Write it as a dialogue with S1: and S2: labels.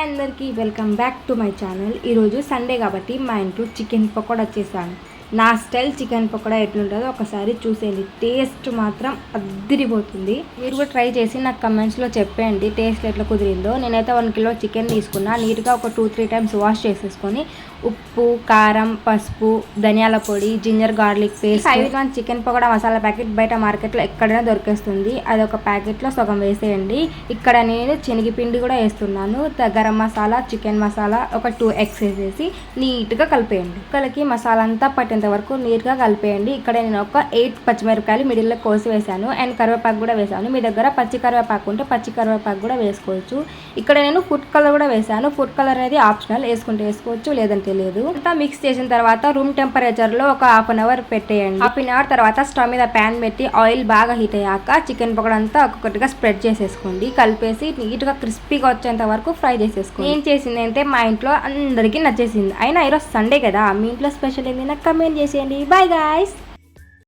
S1: అందరికీ welcome back to my channel. ఈరోజు Sunday కాబట్టి మా ఇంట్లో చికెన్ పకోడా చేశాను. నా స్టైల్ చికెన్ పకోడా ఎట్లుంటుందో ఒకసారి చూసేయండి. టేస్ట్ మాత్రం అద్దిరిపోతుంది. మీరు కూడా ట్రై చేసి నాకు కమెంట్స్లో చెప్పండి టేస్ట్ ఎట్లా కుదిరిందో. నేనైతే 1 కిలో చికెన్ తీసుకున్నా. నీట్గా ఒక 2-3 టైమ్స్ వాష్ చేసేసుకొని ఉప్పు, కారం, పసుపు, ధనియాల పొడి, ginger garlic paste, 5-in-1 chicken pakoda masala packet బయట మార్కెట్లో ఎక్కడైనా దొరికేస్తుంది. అదొక ప్యాకెట్లో సగం వేసేయండి. ఇక్కడ నేను శనగపిండి కూడా వేస్తున్నాను. గరం మసాలా, చికెన్ మసాలా, ఒక 2 eggs వేసేసి నీట్గా కలిపేయండి. ముక్కలకి మసాలా అంతా పట్టేంత వరకు నీట్గా కలిపేయండి. ఇక్కడ నేను ఒక 8 పచ్చిమిరపకాయలు మిడిల్లో కోసి వేసాను అండ్ కరివేపాకు కూడా వేసాను. మీ దగ్గర పచ్చి కరివేపాకు ఉంటే పచ్చి కరివేపాకు కూడా వేసుకోవచ్చు. ఇక్కడ నేను ఫుడ్ కలర్ కూడా వేసాను. ఫుడ్ కలర్ అనేది ఆప్షనల్, వేసుకుంటే వేసుకోవచ్చు లేదంటే లేదు. అంతా మిక్స్ చేసిన తర్వాత రూమ్ టెంపరేచర్లో ఒక 1/2 అవర్ పెట్టేయండి. 1/2 అవర్ తర్వాత స్టవ్ మీద ప్యాన్ పెట్టి ఆయిల్ బాగా హీట్ అయ్యాక చికెన్ పకోడా అంతా ఒక్కొక్కటిగా స్ప్రెడ్ చేసేసుకోండి. కలిపేసి నీట్గా క్రిస్పీగా వచ్చేంత వరకు ఫ్రై చేసేసుకోండి. నేను చేసింది అంటే మా ఇంట్లో అందరికీ నచ్చేసింది. అయినా ఈరోజు సండే కదా, మీ ఇంట్లో స్పెషల్ ఏంటి నాకు కమెంట్ చేసేయండి. Bye guys.